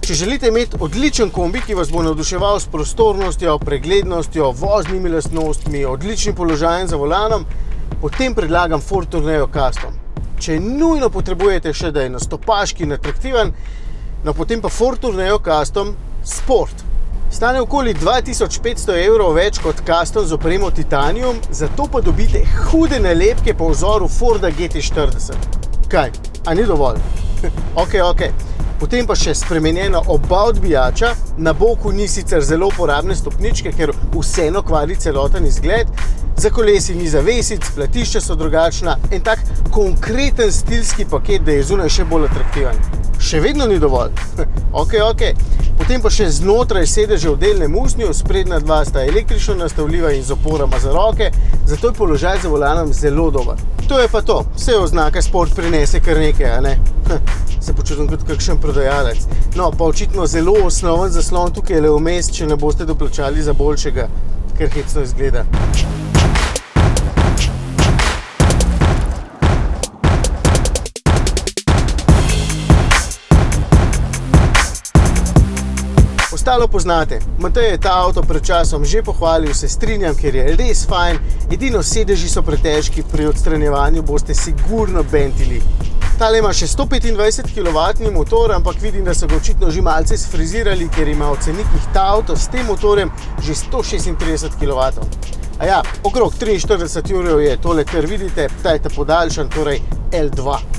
Če želite imeti odličen kombi, ki vas bo navduševal s prostornostjo, preglednostjo, voznimi lastnostmi, odličnim položajem za volanom, potem predlagam Ford Tourneo Custom. Če nujno potrebujete še, da je nastopaški in atraktiven, no potem pa Ford Tourneo Custom Sport. Stane okoli 2500 evrov več kot Custom z opremo Titanium, zato pa dobite hude nalepke po vzoru Forda GT40. Kaj? A ni dovolj? Ok. Potem pa še spremenjena oba odbijača, na boku ni sicer zelo uporabne stopničke, ker vseeno kvari celoten izgled, za kolesi ni zavesic, platišča so drugačna, en tak konkreten stilski paket, da je zunaj še bolj atraktiven. Še vedno ni dovolj. Ok. Potem pa še znotraj sedeže v delnem usnju, sprednja dva sta električno nastavljiva in z oporama za roke, zato je položaj za volanom zelo dober. To je pa to, vse oznaka Sport prinese kar nekaj, a ne? Se počutim kot kakšen prodajalec. No, pa očitno zelo osnoven zaslon tukaj le vmes, če ne boste doplačali za boljšega, ker hecno izgleda. Ostalo poznate. Matej je ta avto pred časom že pohvalil, se strinjam, ker je res fajn, edino sedeži so pretežki, pri odstranjevanju boste sigurno bentili. Tale ima še 125 kW motor, ampak vidim, da so ga očitno že malce sfrizirali, ker ima v cenikih ta avto s tem motorjem že 136 kW. A ja, okrog 43 jurjev je tole, kar vidite, ta je ta podaljšan, torej L2.